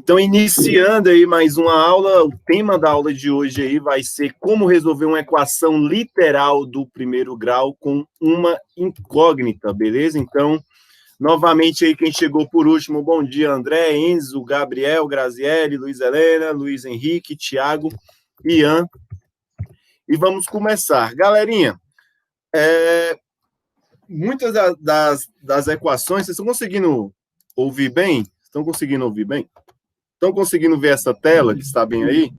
Então, iniciando aí mais uma aula, o tema da aula de hoje aí vai ser como resolver uma equação literal do primeiro grau com uma incógnita, beleza? Então, novamente aí quem chegou por último, bom dia, André, Enzo, Gabriel, Graziele, Luiz Helena, Luiz Henrique, Thiago, Ian. E vamos começar. Galerinha, muitas das equações, vocês estão conseguindo ouvir bem? Estão conseguindo ouvir bem? Estão conseguindo ver essa tela que está bem aí?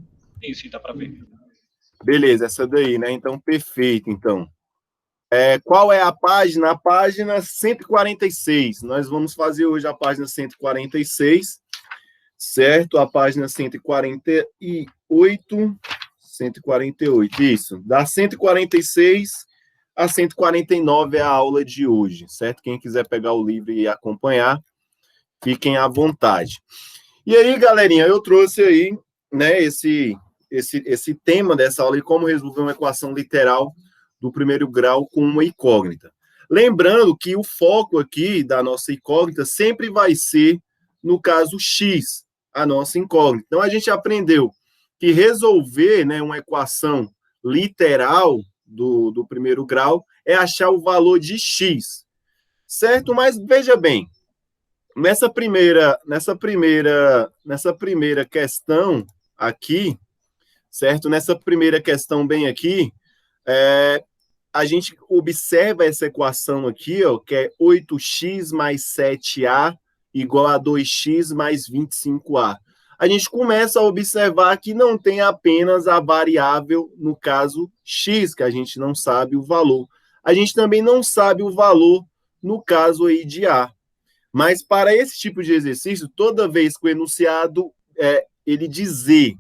Sim, dá para ver. Beleza, essa daí, né? Então, perfeito, então. Qual é a página? A página 146. Nós vamos fazer hoje a página 146, certo? A página 148, isso. Da 146 a 149 é a aula de hoje, certo? Quem quiser pegar o livro e acompanhar, fiquem à vontade. E aí, galerinha, eu trouxe aí, né, esse tema dessa aula de como resolver uma equação literal do primeiro grau com uma incógnita. Lembrando que o foco aqui da nossa incógnita sempre vai ser, no caso x, a nossa incógnita. Então, a gente aprendeu que resolver, né, uma equação literal do primeiro grau é achar o valor de x, certo? Mas veja bem, nessa primeira questão aqui, certo? Nessa primeira questão bem aqui, a gente observa essa equação aqui, ó, que é 8x mais 7a igual a 2x mais 25a. A gente começa a observar que não tem apenas a variável, no caso, x, que a gente não sabe o valor. A gente também não sabe o valor, no caso aí de a. Mas para esse tipo de exercício, toda vez que o enunciado ele dizer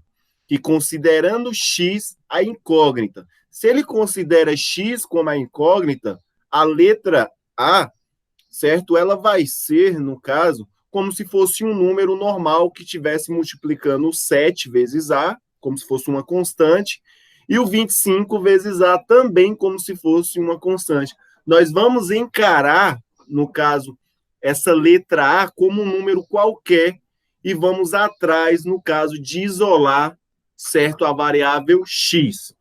que considerando x a incógnita, se ele considera x como a incógnita, a letra A, certo? Ela vai ser, no caso, como se fosse um número normal que estivesse multiplicando o 7 vezes A, como se fosse uma constante, e o 25 vezes A também como se fosse uma constante. Nós vamos encarar, no caso, essa letra A como um número qualquer e vamos atrás, no caso, de isolar, certo, a variável x.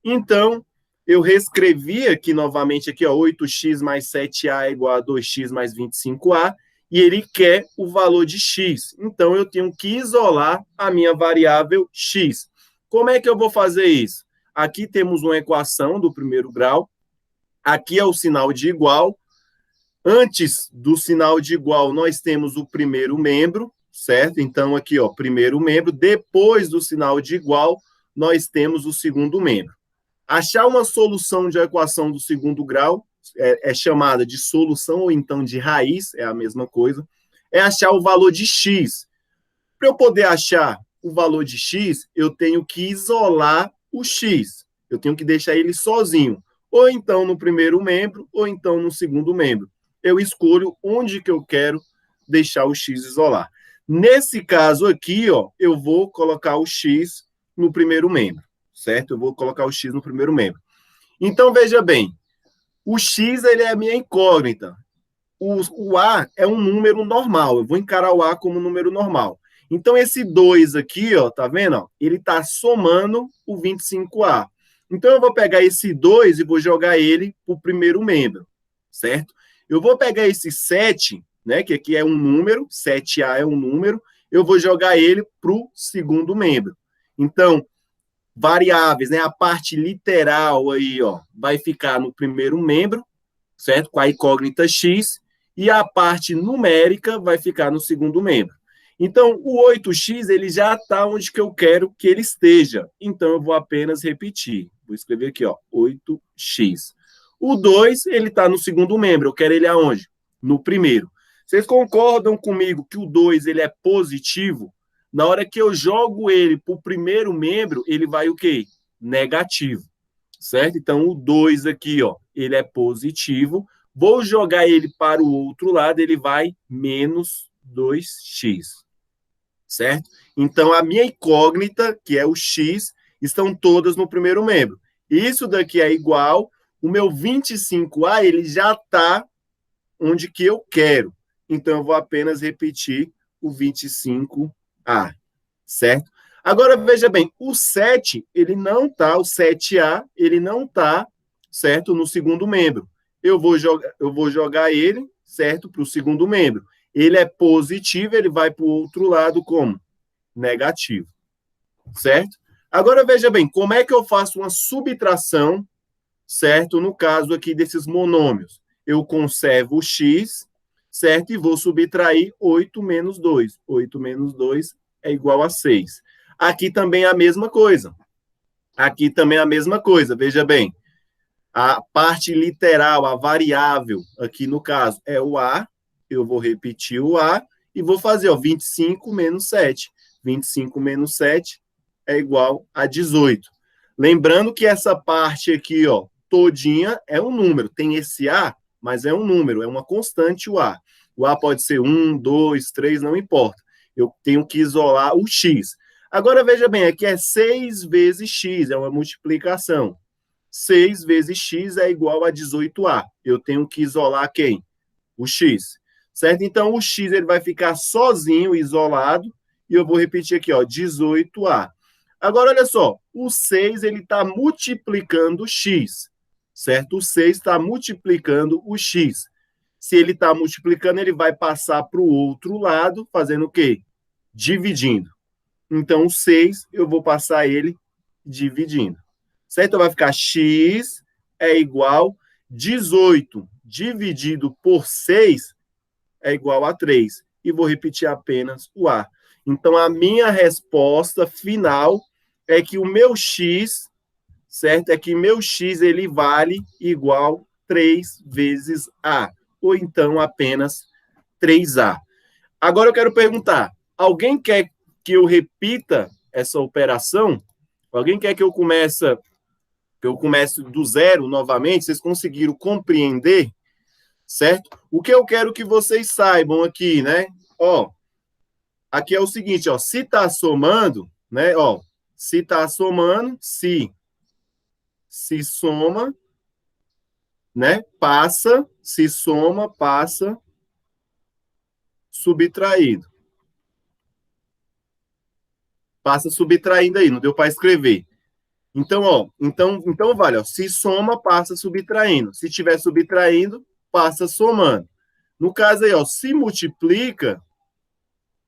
Então, eu reescrevi aqui novamente, aqui, ó, 8x mais 7a é igual a 2x mais 25a, e ele quer o valor de x. Então, eu tenho que isolar a minha variável x. Como é que eu vou fazer isso? Aqui temos uma equação do primeiro grau, aqui é o sinal de igual. Antes do sinal de igual, nós temos o primeiro membro, certo? Então, aqui, ó, primeiro membro. Depois do sinal de igual, nós temos o segundo membro. Achar uma solução de equação do segundo grau é chamada de solução ou então de raiz, é a mesma coisa. É achar o valor de x. Para eu poder achar o valor de x, eu tenho que isolar o x. Eu tenho que deixar ele sozinho. Ou então no primeiro membro, ou então no segundo membro. Eu escolho onde que eu quero deixar o x isolar. Nesse caso aqui, ó, eu vou colocar o x no primeiro membro, certo? Eu vou colocar o x no primeiro membro. Então, veja bem, o x ele é a minha incógnita. O a é um número normal, eu vou encarar o a como um número normal. Então, esse 2 aqui, ó, tá vendo? Ó, ele está somando o 25a. Então, eu vou pegar esse 2 e vou jogar ele para o primeiro membro, certo? Eu vou pegar esse 7, né, que aqui é um número, 7A é um número, eu vou jogar ele para o segundo membro. Então, variáveis, né, a parte literal aí, ó, vai ficar no primeiro membro, certo? Com a incógnita x, e a parte numérica vai ficar no segundo membro. Então, o 8x, ele já está onde que eu quero que ele esteja. Então, eu vou apenas repetir. Vou escrever aqui, ó, 8x. O 2, ele está no segundo membro. Eu quero ele aonde? No primeiro. Vocês concordam comigo que o 2 ele é positivo? Na hora que eu jogo ele para o primeiro membro, ele vai o quê? Negativo. Certo? Então, o 2 aqui, ó, ele é positivo. Vou jogar ele para o outro lado, ele vai menos 2x. Certo? Então, a minha incógnita, que é o x, estão todas no primeiro membro. Isso daqui é igual, o meu 25A, ele já está onde que eu quero. Então, eu vou apenas repetir o 25 A, certo? Agora, veja bem, o 7, ele não está, o 7A, ele não está, certo, no segundo membro. Eu vou jogar ele, certo, para o segundo membro. Ele é positivo, ele vai para o outro lado como? Negativo, certo? Agora, veja bem, como é que eu faço uma subtração, certo, no caso aqui desses monômios? Eu conservo o x, certo, e vou subtrair 8 menos 2. 8 menos 2 é igual a 6. Aqui também é a mesma coisa. Aqui também é a mesma coisa, veja bem. A parte literal, a variável, aqui no caso, é o A. Eu vou repetir o A e vou fazer, ó, 25 menos 7. 25 menos 7 é igual a 18. Lembrando que essa parte aqui, ó, todinha é um número. Tem esse A, mas é um número, é uma constante o A. O A pode ser 1, 2, 3, não importa. Eu tenho que isolar o X. Agora, veja bem, aqui é 6 vezes X, é uma multiplicação. 6 vezes X é igual a 18A. Eu tenho que isolar quem? O X. Certo? Então, o X ele vai ficar sozinho, isolado, e eu vou repetir aqui, ó, 18A. Agora, olha só, o 6 ele está multiplicando o X, certo? O 6 está multiplicando o X. Se ele está multiplicando, ele vai passar para o outro lado, fazendo o quê? Dividindo. Então, o 6, eu vou passar ele dividindo. Certo? Então, vai ficar x é igual 18 dividido por 6 é igual a 3. E vou repetir apenas o A. Então, a minha resposta final é que o meu x, certo? É que meu x ele vale igual 3 vezes A. Ou então apenas 3A. Agora eu quero perguntar, alguém quer que eu repita essa operação? Alguém quer que eu comece do zero novamente? Vocês conseguiram compreender? Certo? O que eu quero que vocês saibam aqui, né? Ó, aqui é o seguinte, ó, se tá somando, né? Ó, se tá somando, se soma, né? Passa, se soma, passa, subtraído. Passa subtraindo aí, não deu para escrever. Então, ó, então vale, ó, se soma, passa subtraindo. Se estiver subtraindo, passa somando. No caso aí, ó, se multiplica,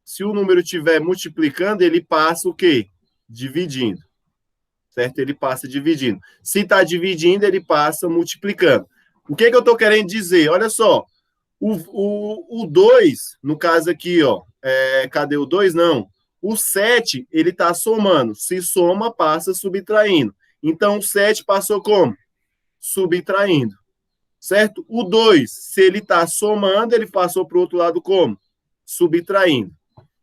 se o número estiver multiplicando, ele passa o quê? Dividindo. Certo? Ele passa dividindo. Se está dividindo, ele passa multiplicando. O que eu estou querendo dizer? Olha só, o 2, no caso aqui, ó, cadê o 2? Não. O 7, ele está somando. Se soma, passa subtraindo. Então, o 7 passou como? Subtraindo. Certo? O 2, se ele está somando, ele passou para o outro lado como? Subtraindo.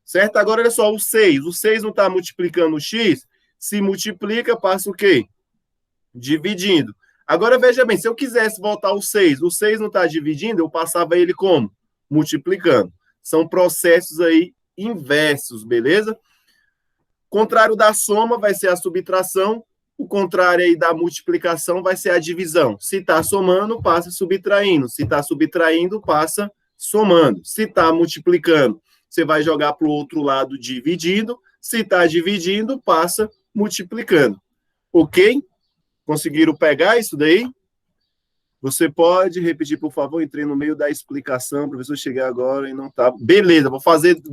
Certo? Agora, olha só, o 6. O 6 não está multiplicando o x? Se multiplica, passa o quê? Dividindo. Agora, veja bem, se eu quisesse voltar o 6 não está dividindo, eu passava ele como? Multiplicando. São processos aí inversos, beleza? Contrário da soma vai ser a subtração, o contrário aí da multiplicação vai ser a divisão. Se está somando, passa subtraindo. Se está subtraindo, passa somando. Se está multiplicando, você vai jogar para o outro lado dividindo. Se está dividindo, passa multiplicando. Ok? Conseguiram pegar isso daí? Você pode repetir, por favor? Entrei no meio da explicação, o professor chegar agora e não tá. Beleza, vou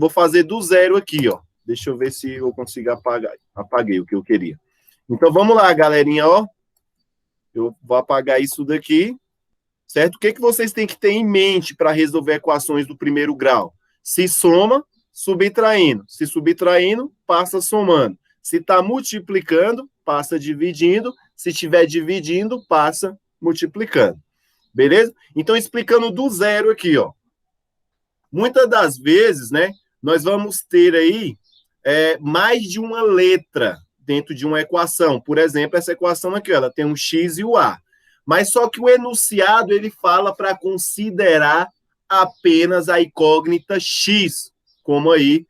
fazer do zero aqui, ó. Deixa eu ver se eu consigo apagar. Apaguei o que eu queria. Então vamos lá, galerinha, ó. Eu vou apagar isso daqui, certo? O que vocês têm que ter em mente para resolver equações do primeiro grau? Se soma, subtraindo. Se subtraindo, passa somando. Se está multiplicando, passa dividindo. Se estiver dividindo, passa multiplicando. Beleza? Então, explicando do zero aqui, ó. Muitas das vezes, né, nós vamos ter aí mais de uma letra dentro de uma equação. Por exemplo, essa equação aqui, ela tem um x e o a. Mas só que o enunciado, ele fala para considerar apenas a incógnita x, como aí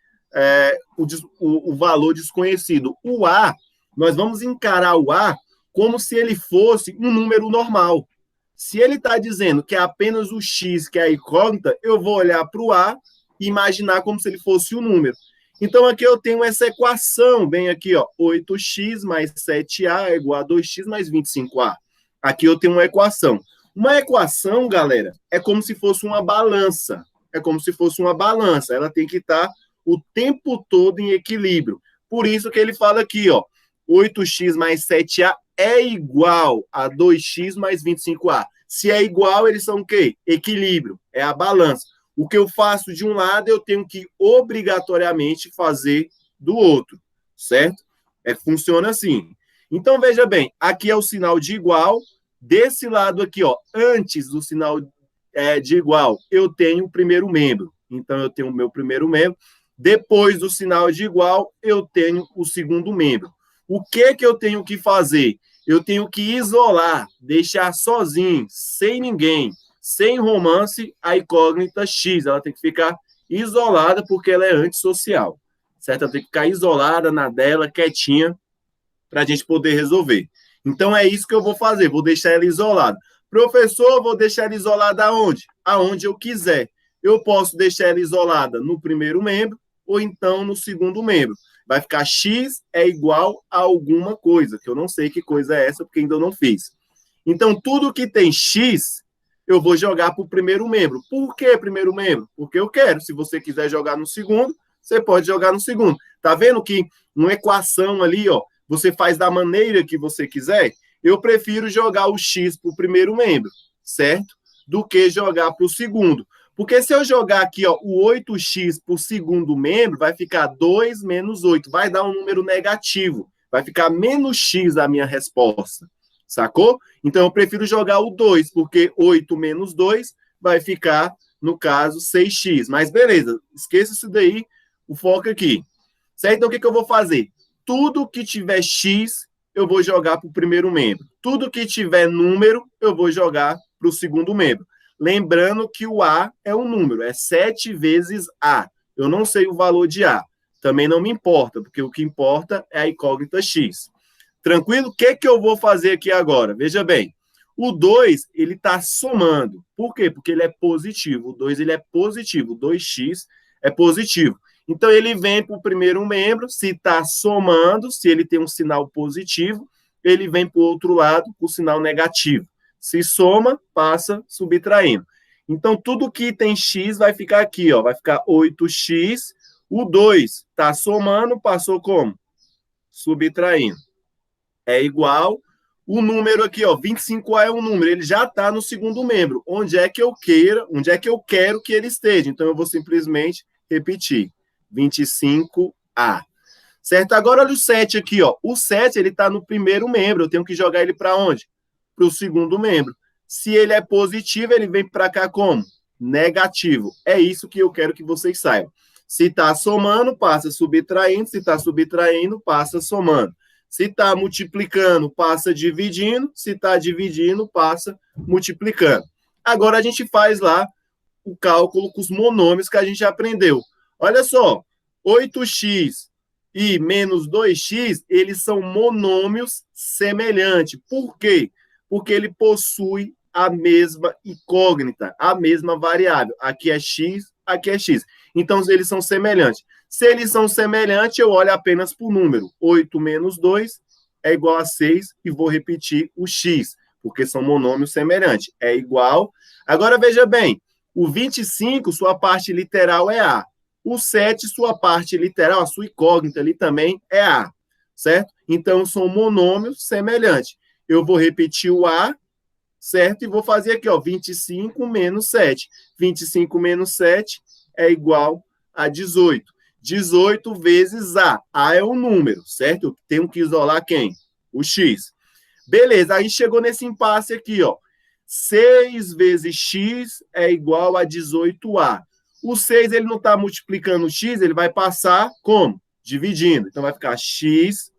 o valor desconhecido. O a, nós vamos encarar o a como se ele fosse um número normal. Se ele está dizendo que é apenas o x, que é a incógnita, eu vou olhar para o a e imaginar como se ele fosse um número. Então, aqui eu tenho essa equação, bem aqui, ó, 8x mais 7a é igual a 2x mais 25a. Aqui eu tenho uma equação. Uma equação, galera, é como se fosse uma balança. É como se fosse uma balança. Ela tem que estar o tempo todo em equilíbrio. Por isso que ele fala aqui, ó, 8x mais 7a é igual a 2x mais 25a. Se é igual, eles são o quê? Equilíbrio. É a balança. O que eu faço de um lado, eu tenho que obrigatoriamente fazer do outro, certo? Funciona assim. Então, veja bem, aqui é o sinal de igual. Desse lado aqui, ó, antes do sinal de igual, eu tenho o primeiro membro. Então, eu tenho o meu primeiro membro. Depois do sinal de igual, eu tenho o segundo membro. O que eu tenho que fazer? Eu tenho que isolar, deixar sozinho, sem ninguém, sem romance, a incógnita X. Ela tem que ficar isolada porque ela é antissocial, certo? Ela tem que ficar isolada na dela, quietinha, para a gente poder resolver. Então, é isso que eu vou fazer. Vou deixar ela isolada. Professor, vou deixar ela isolada aonde? Aonde eu quiser. Eu posso deixar ela isolada no primeiro membro ou então no segundo membro. Vai ficar X é igual a alguma coisa, que eu não sei que coisa é essa, porque ainda não fiz. Então, tudo que tem X, eu vou jogar para o primeiro membro. Por que primeiro membro? Porque eu quero. Se você quiser jogar no segundo, você pode jogar no segundo. Tá vendo que uma equação ali, ó, você faz da maneira que você quiser? Eu prefiro jogar o X para o primeiro membro, certo? Do que jogar para o segundo. Porque se eu jogar aqui, ó, o 8x para o segundo membro, vai ficar 2 menos 8. Vai dar um número negativo. Vai ficar menos x a minha resposta. Sacou? Então, eu prefiro jogar o 2, porque 8 menos 2 vai ficar, no caso, 6x. Mas beleza, esqueça isso daí, o foco aqui. Certo? Então, o que eu vou fazer? Tudo que tiver x, eu vou jogar para o primeiro membro. Tudo que tiver número, eu vou jogar para o segundo membro. Lembrando que o A é um número, é 7 vezes A. Eu não sei o valor de A. Também não me importa, porque o que importa é a incógnita X. Tranquilo? O que eu vou fazer aqui agora? Veja bem, o 2, ele está somando. Por quê? Porque ele é positivo. O 2, ele é positivo. O 2x é positivo. Então, ele vem para o primeiro membro, se está somando, se ele tem um sinal positivo, ele vem para o outro lado com o sinal negativo. Se soma, passa subtraindo. Então, tudo que tem x vai ficar aqui, ó, vai ficar 8x. O 2 está somando, passou como? Subtraindo. É igual. O número aqui, ó, 25A é um número, ele já está no segundo membro. Onde é que eu quero que ele esteja? Então, eu vou simplesmente repetir. 25A. Certo? Agora, olha o 7 aqui, ó. O 7, ele está no primeiro membro. Eu tenho que jogar ele para onde? Para o segundo membro. Se ele é positivo, ele vem para cá como? Negativo. É isso que eu quero que vocês saibam. Se está somando, passa subtraindo. Se está subtraindo, passa somando. Se está multiplicando, passa dividindo. Se está dividindo, passa multiplicando. Agora a gente faz lá o cálculo com os monômios que a gente aprendeu. Olha só, 8x e menos 2x, eles são monômios semelhantes. Por quê? Porque ele possui a mesma incógnita, a mesma variável. Aqui é x, aqui é x. Então, eles são semelhantes. Se eles são semelhantes, eu olho apenas para o número. 8 menos 2 é igual a 6 e vou repetir o x, porque são monômios semelhantes. É igual. Agora, veja bem, o 25, sua parte literal é A. O 7, sua parte literal, a sua incógnita ali também é A, certo? Então, são monômios semelhantes. Eu vou repetir o A, certo? E vou fazer aqui, ó, 25 menos 7. 25 menos 7 é igual a 18. 18 vezes A. A é o número, certo? Eu tenho que isolar quem? O X. Beleza, aí chegou nesse impasse aqui, ó. 6 vezes X é igual a 18A. O 6, ele não está multiplicando o X, ele vai passar como? Dividindo. Então, vai ficar X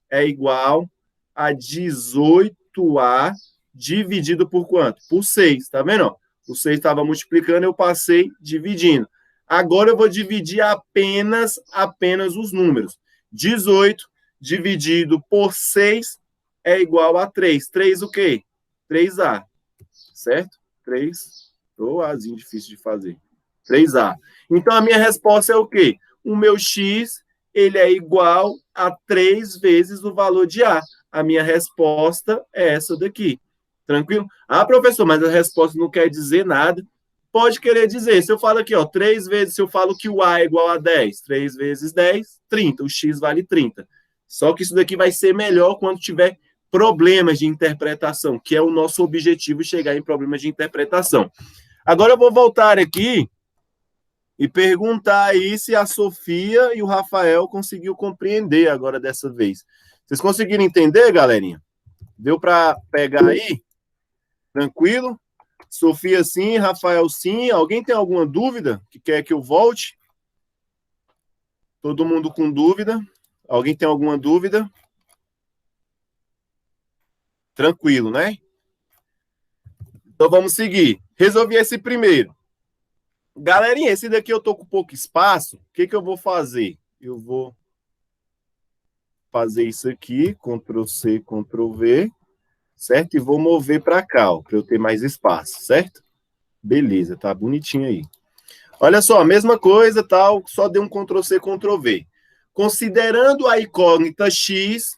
é igual a 18A dividido por quanto? Por 6, tá vendo? O 6 estava multiplicando, eu passei dividindo. Agora eu vou dividir apenas os números. 18 dividido por 6 é igual a 3. 3 o quê? 3A, certo? 3, Azinho difícil de fazer. 3A. Então, a minha resposta é o quê? o meu x ele é igual a 3 vezes o valor de A. A minha resposta é essa daqui. Tranquilo? Ah, professor, mas a resposta não quer dizer nada. Pode querer dizer. Se eu falo aqui, ó, 3 vezes, se eu falo que o A é igual a 10, 3 vezes 10, 30. O x vale 30. Só que isso daqui vai ser melhor quando tiver problemas de interpretação, que é o nosso objetivo, chegar em problemas de interpretação. Agora eu vou voltar aqui e perguntar aí se a Sofia e o Rafael conseguiu compreender agora dessa vez. Vocês conseguiram entender, galerinha? Deu para pegar aí? Tranquilo? Sofia sim, Rafael sim. Alguém tem alguma dúvida que quer que eu volte? Todo mundo com dúvida? Alguém tem alguma dúvida? Tranquilo, né? Então vamos seguir. Resolvi esse primeiro. Galerinha, esse daqui eu tô com pouco espaço. O que eu vou fazer? Eu vou fazer isso aqui, Ctrl C, Ctrl V, certo? E vou mover para cá, para eu ter mais espaço, certo? Beleza, tá bonitinho aí. Olha só, mesma coisa, tal, só deu um Ctrl C, Ctrl V. Considerando a incógnita x,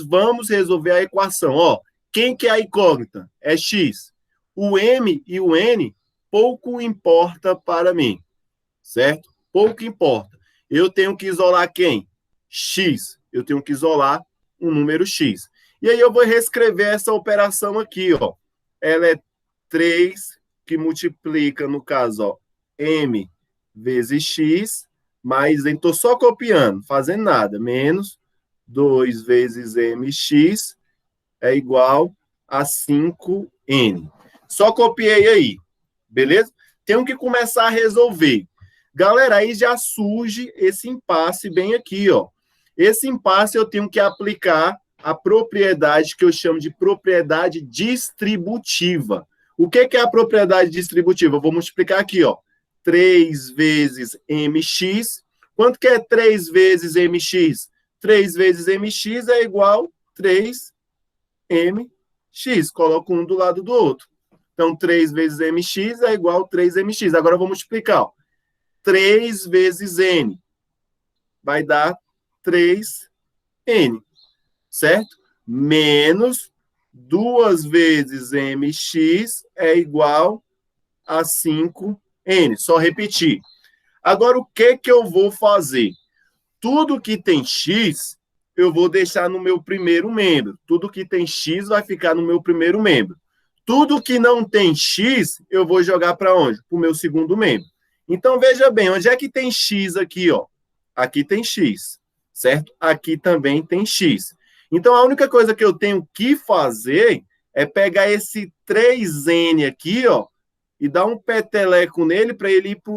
vamos resolver a equação. Ó, quem que é a incógnita? É x. O m e o n pouco importa para mim, certo? Pouco importa. Eu tenho que isolar quem? X. Eu tenho que isolar um número x. E aí eu vou reescrever essa operação aqui, ó. Ela é 3 que multiplica, no caso, ó, m vezes x, mais, estou só copiando, fazendo nada, menos 2 vezes mx é igual a 5n. Só copiei aí, beleza? Tenho que começar a resolver. Galera, aí já surge esse impasse bem aqui, ó. Esse impasse eu tenho que aplicar a propriedade que eu chamo de propriedade distributiva. O que é a propriedade distributiva? Eu vou multiplicar aqui, ó. 3 vezes mx. Quanto que é 3 vezes mx? 3 vezes mx é igual a 3mx. Coloco um do lado do outro. Então, 3 vezes mx é igual a 3mx. Agora eu vou multiplicar, ó. 3 vezes n vai dar 3n, certo? Menos 2 vezes mx é igual a 5n. Só repetir. Agora, o que eu vou fazer? Tudo que tem x, eu vou deixar no meu primeiro membro. Tudo que tem x vai ficar no meu primeiro membro. Tudo que não tem x, eu vou jogar para onde? Para o meu segundo membro. Então, veja bem, onde é que tem x aqui, ó? Aqui tem x, certo? Aqui também tem x. Então, a única coisa que eu tenho que fazer é pegar esse 3n aqui, ó, e dar um peteleco nele para ele ir para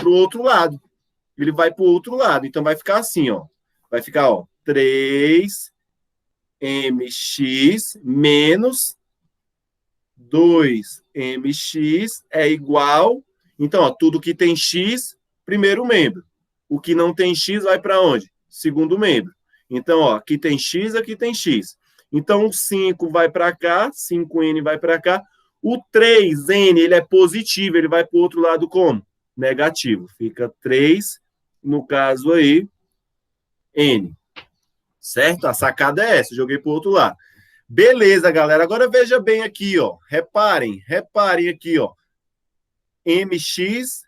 o outro lado. Ele vai para o outro lado. Então, vai ficar assim, ó. Vai ficar, ó, 3mx menos 2mx é igual... Então, ó, tudo que tem x, primeiro membro. O que não tem x vai para onde? Segundo membro. Então, ó, aqui tem x, aqui tem x. Então, o 5 vai para cá, 5n vai para cá. O 3n, ele é positivo, ele vai para o outro lado como? Negativo. Fica 3, no caso aí, n. Certo? A sacada é essa, joguei para o outro lado. Beleza, galera. Agora veja bem aqui, ó. Reparem aqui, ó. mx,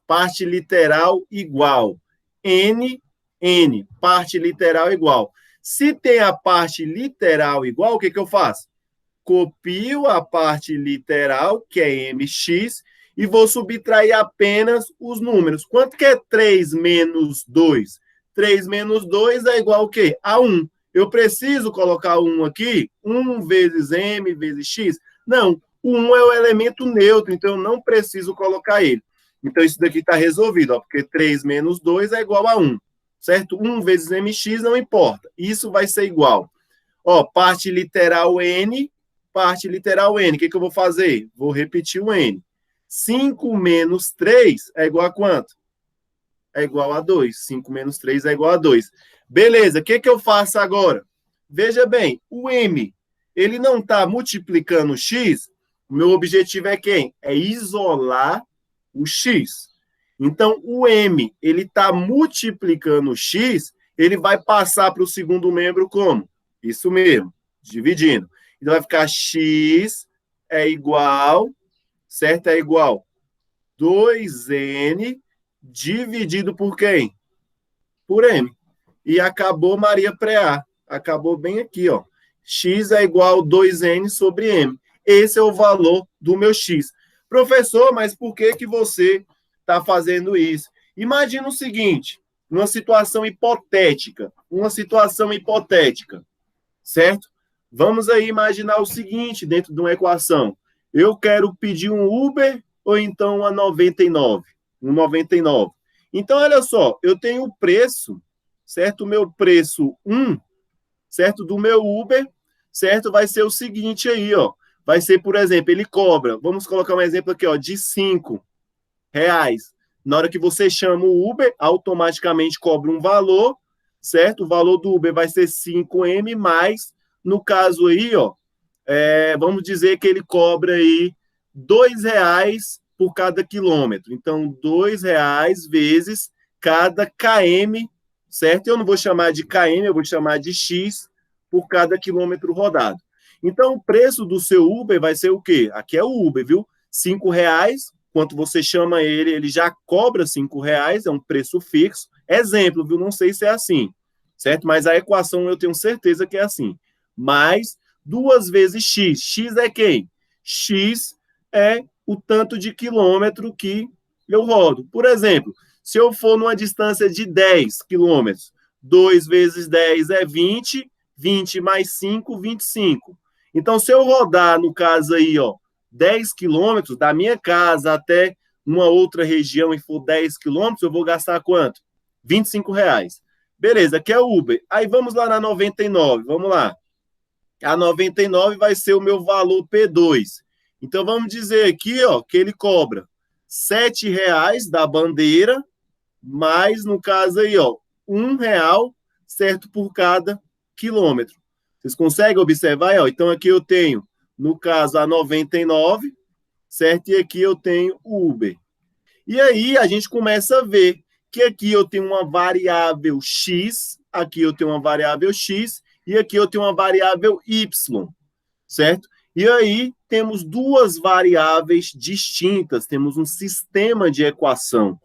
parte literal igual. N, parte literal igual. Se tem a parte literal igual, o que eu faço? Copio a parte literal, que é mx, e vou subtrair apenas os números. Quanto que é 3 menos 2? 3 menos 2 é igual ao quê? A 1. Eu preciso colocar 1 aqui? 1 vezes m vezes x? Não. O 1 é o elemento neutro, então eu não preciso colocar ele. Então, isso daqui está resolvido, ó, porque 3 menos 2 é igual a 1, certo? 1 vezes mx não importa. Isso vai ser igual. Ó, parte literal n, parte literal n. O que eu vou fazer? Vou repetir o n. 5 menos 3 é igual a quanto? É igual a 2. 5 menos 3 é igual a 2. Beleza, o que eu faço agora? Veja bem, o m, ele não está multiplicando x. O meu objetivo é quem? É isolar o x. Então, o M, ele está multiplicando o X, ele vai passar para o segundo membro como? Isso mesmo, dividindo. Então, vai ficar X é igual, certo? É igual 2N dividido por quem? Por M. E acabou Maria Preá. Acabou bem aqui, ó. X é igual a 2N sobre M. Esse é o valor do meu X. Professor, mas por que que você está fazendo isso? Imagina o seguinte, uma situação hipotética, certo? Vamos aí imaginar o seguinte dentro de uma equação. Eu quero pedir um Uber ou então uma 99, um 99. Então, olha só, eu tenho o preço, certo? O meu preço 1, certo? Do meu Uber, certo? Vai ser o seguinte aí, ó. Vai ser, por exemplo, ele cobra, vamos colocar um exemplo aqui, ó, de R$ 5. Na hora que você chama o Uber, automaticamente cobra um valor, certo? O valor do Uber vai ser 5M, mais, no caso aí, ó, vamos dizer que ele cobra aí R$ 2 por cada quilômetro. Então, R$ 2 vezes cada km, certo? Eu não vou chamar de km, eu vou chamar de X por cada quilômetro rodado. Então, o preço do seu Uber vai ser o quê? Aqui é o Uber, viu? R$ 5. Quanto você chama ele, ele já cobra R$ 5, é um preço fixo. Exemplo, viu? Não sei se é assim, certo? Mas a equação eu tenho certeza que é assim. Mais 2 vezes X. X é quem? X é o tanto de quilômetro que eu rodo. Por exemplo, se eu for numa distância de 10 quilômetros, 2 vezes 10 é 20, 20 mais 5, 25. Então, se eu rodar, no caso aí, ó, 10 quilômetros, da minha casa até uma outra região e for 10 quilômetros, eu vou gastar quanto? R$ 25. Beleza, aqui é o Uber. Aí vamos lá na 99, vamos lá. A 99 vai ser o meu valor P2. Então, vamos dizer aqui, ó, que ele cobra R$ 7 da bandeira, mais, no caso aí, ó, R$ 1, certo, por cada quilômetro. Vocês conseguem observar? Ó? Então, aqui eu tenho, no caso, a 99, certo? E aqui eu tenho o Uber. E aí a gente começa a ver que aqui eu tenho uma variável X, aqui eu tenho uma variável X, e aqui eu tenho uma variável Y, certo? E aí temos duas variáveis distintas, temos um sistema de equação.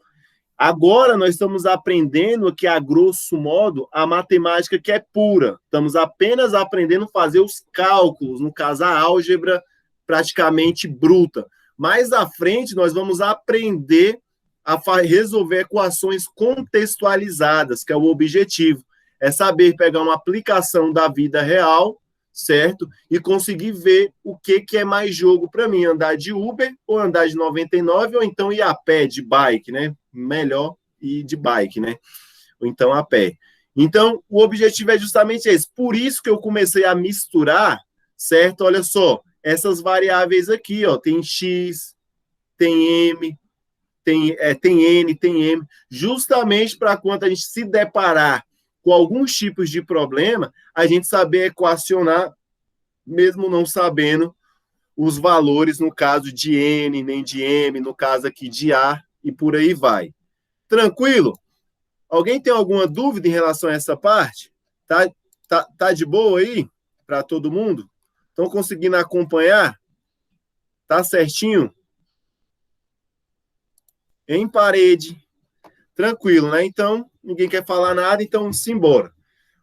Agora nós estamos aprendendo que, a grosso modo, a matemática que é pura. Estamos apenas aprendendo a fazer os cálculos, no caso, a álgebra praticamente bruta. Mais à frente, nós vamos aprender a resolver equações contextualizadas, que é o objetivo. É saber pegar uma aplicação da vida real, certo? E conseguir ver o que é mais jogo para mim, andar de Uber ou andar de 99, ou então ir a pé, de bike, né? Melhor ir de bike, né? Ou então a pé. Então, o objetivo é justamente esse. Por isso que eu comecei a misturar, certo? Olha só, essas variáveis aqui, ó, tem X, tem M, tem N, tem M, justamente para quando a gente se deparar com alguns tipos de problema, a gente saber equacionar, mesmo não sabendo os valores, no caso de N, nem de M, no caso aqui de A, e por aí vai. Tranquilo? Alguém tem alguma dúvida em relação a essa parte? Tá de boa aí para todo mundo? Estão conseguindo acompanhar? Tá certinho? Em parede. Tranquilo, né? Então, ninguém quer falar nada, então simbora.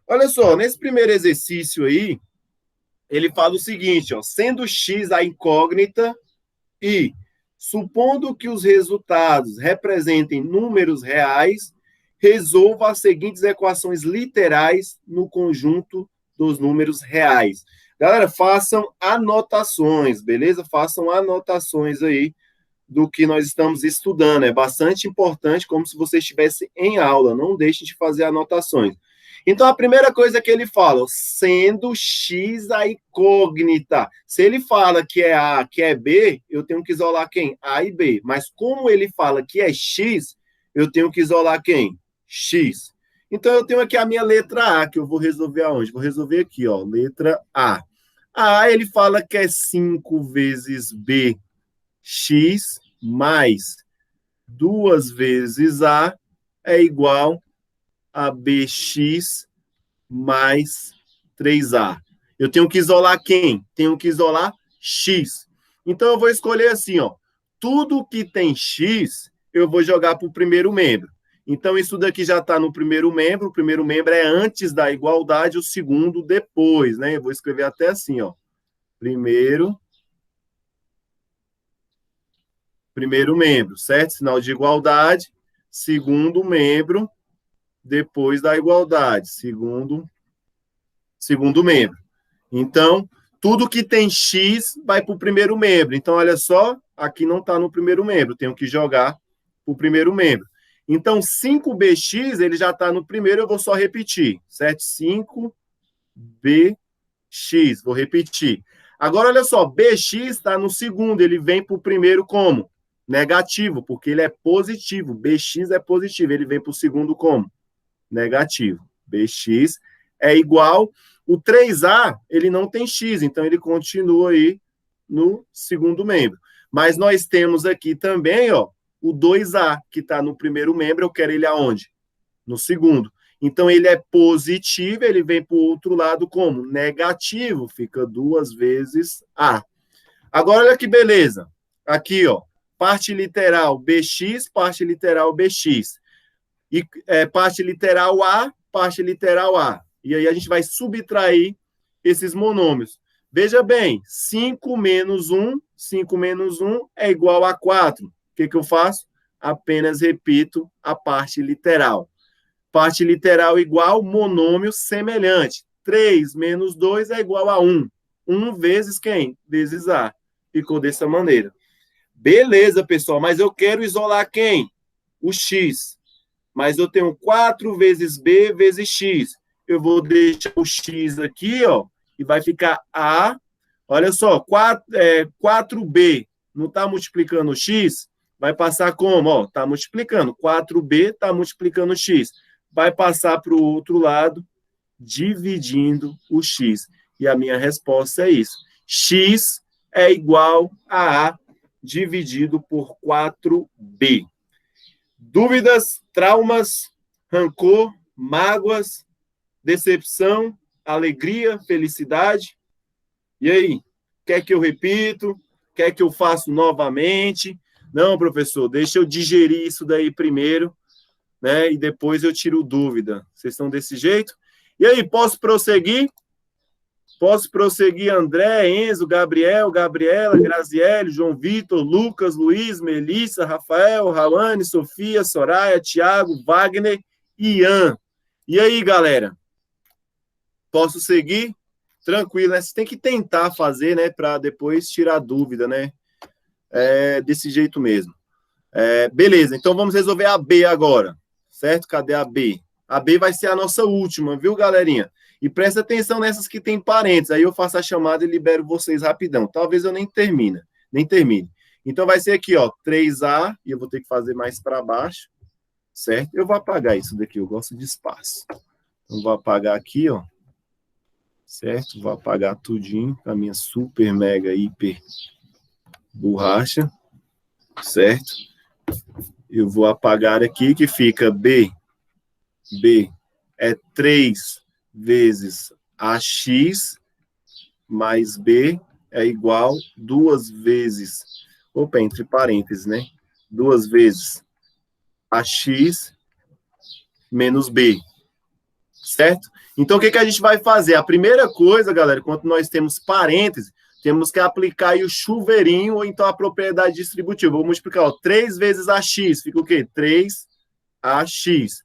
Olha só, nesse primeiro exercício aí, ele fala o seguinte, ó, sendo X a incógnita e supondo que os resultados representem números reais, resolva as seguintes equações literais no conjunto dos números reais. Galera, façam anotações, beleza? Façam anotações aí do que nós estamos estudando. É bastante importante, como se você estivesse em aula. Não deixe de fazer anotações. Então, a primeira coisa que ele fala, sendo X a incógnita. Se ele fala que é A, que é B, eu tenho que isolar quem? A e B. Mas como ele fala que é X, eu tenho que isolar quem? X. Então, eu tenho aqui a minha letra A, que eu vou resolver aonde? Vou resolver aqui, ó, letra A. A, ele fala que é 5 vezes B, X mais 2 vezes A é igual a BX mais 3A. Eu tenho que isolar quem? Tenho que isolar X. Então, eu vou escolher assim, ó. Tudo que tem X, eu vou jogar para o primeiro membro. Então, isso daqui já está no primeiro membro. O primeiro membro é antes da igualdade, o segundo depois, né? Eu vou escrever até assim, ó. Primeiro membro, certo? Sinal de igualdade. Segundo membro, depois da igualdade. Segundo membro. Então, tudo que tem X vai para o primeiro membro. Então, olha só, aqui não está no primeiro membro, tenho que jogar para o primeiro membro. Então, 5BX, ele já está no primeiro, eu vou só repetir, certo? 5BX, vou repetir. Agora, olha só, BX está no segundo, ele vem para o primeiro como? Negativo, porque ele é positivo. BX é positivo, ele vem para o segundo como? Negativo. BX é igual. O 3A, ele não tem X, então ele continua aí no segundo membro. Mas nós temos aqui também, ó, o 2A, que está no primeiro membro, eu quero ele aonde? No segundo. Então, ele é positivo, ele vem para o outro lado como? Negativo, fica 2 vezes A. Agora, olha que beleza. Aqui, ó, parte literal BX, parte literal BX. E parte literal A, parte literal A. E aí a gente vai subtrair esses monômios. Veja bem, 5 menos 1 é igual a 4. O que eu faço? Apenas repito a parte literal. Parte literal igual, monômio semelhante. 3 menos 2 é igual a 1. 1 vezes quem? Vezes A. Ficou dessa maneira. Beleza, pessoal, mas eu quero isolar quem? O X. Mas eu tenho 4 vezes B vezes X. Eu vou deixar o X aqui, ó, e vai ficar A. Olha só, 4B não está multiplicando o X? Vai passar como? Ó, está multiplicando. 4B está multiplicando o X. Vai passar para o outro lado, dividindo o X. E a minha resposta é isso. X é igual a A dividido por 4B. Dúvidas, traumas, rancor, mágoas, decepção, alegria, felicidade? E aí? Quer que eu repito? Quer que eu faça novamente? Não, professor, deixa eu digerir isso daí primeiro, né? E depois eu tiro dúvida. Vocês estão desse jeito? E aí, posso prosseguir? Posso prosseguir, André, Enzo, Gabriel, Gabriela, Graziele, João Vitor, Lucas, Luiz, Melissa, Rafael, Rawane, Sofia, Soraya, Tiago, Wagner e Ian. E aí, galera? Posso seguir? Tranquilo, né? Você tem que tentar fazer, né? Para depois tirar dúvida, né? É desse jeito mesmo. Beleza, então vamos resolver a B agora. Certo? Cadê a B? A B vai ser a nossa última, viu, galerinha? E presta atenção nessas que tem parênteses. Aí eu faço a chamada e libero vocês rapidão. Talvez eu nem termine. Então vai ser aqui, ó, 3A, e eu vou ter que fazer mais para baixo, certo? Eu vou apagar isso daqui, eu gosto de espaço. Então vou apagar aqui, ó, certo? Vou apagar tudinho com a minha super, mega, hiper borracha, certo? Eu vou apagar aqui, que fica B é 3 vezes AX mais B é igual 2 vezes, entre parênteses, né? 2 vezes AX menos B, certo? Então, o que a gente vai fazer? A primeira coisa, galera, quando nós temos parênteses, temos que aplicar aí o chuveirinho ou então a propriedade distributiva. Vou multiplicar, ó, 3 vezes AX, fica o quê? 3AX.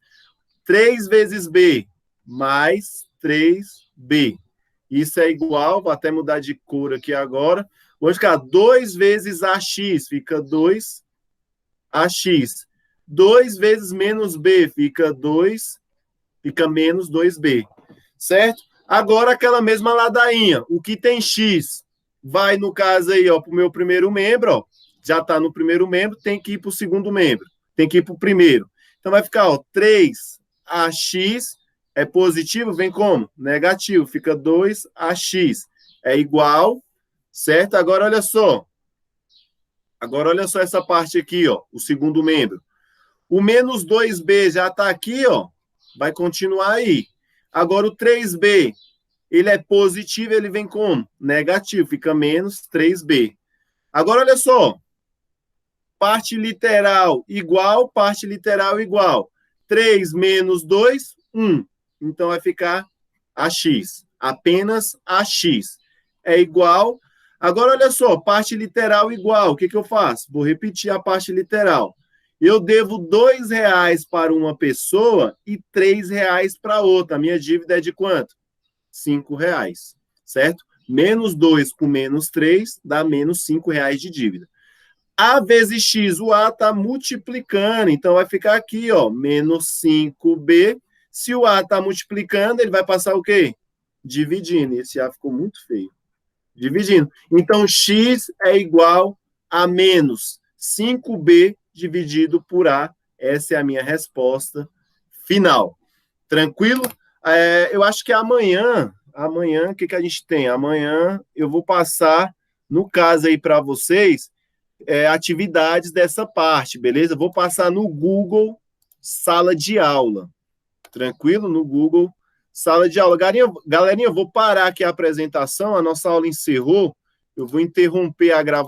3 vezes B, mais 3B. Isso é igual, vou até mudar de cor aqui agora. Vou ficar 2 vezes AX, fica 2AX. 2 vezes menos B, fica menos 2B. Certo? Agora, aquela mesma ladainha. O que tem X vai, no caso aí, ó, para o meu primeiro membro, ó, já está no primeiro membro, tem que ir para o segundo membro. Tem que ir para o primeiro. Então, vai ficar, ó, 3AX é positivo, vem como? Negativo, fica 2AX. É igual, certo? Agora, olha só. Agora, olha só essa parte aqui, ó, o segundo membro. O menos 2b já está aqui, ó, vai continuar aí. Agora, o 3b, ele é positivo, ele vem como? Negativo, fica menos 3b. Agora, olha só, parte literal igual, parte literal igual. 3 menos 2, 1. Então, vai ficar AX, apenas AX. É igual. Agora, olha só, parte literal igual. O que eu faço? Vou repetir a parte literal. Eu devo R$ 2 para uma pessoa e R$ 3 para outra. A minha dívida é de quanto? R$ 5, certo? Menos 2 com menos 3 dá menos R$ 5 de dívida. A vezes x, o A está multiplicando, então vai ficar aqui, ó, menos 5b. Se o A está multiplicando, ele vai passar o quê? Dividindo. Esse A ficou muito feio. Dividindo. Então, x é igual a menos 5b dividido por A. Essa é a minha resposta final. Tranquilo? Eu acho que amanhã, o que a gente tem? Amanhã eu vou passar, no caso aí para vocês, atividades dessa parte, beleza? Vou passar no Google Sala de Aula. Tranquilo? No Google Sala de Aula. Galerinha, vou parar aqui a apresentação, a nossa aula encerrou. Eu vou interromper a gravação.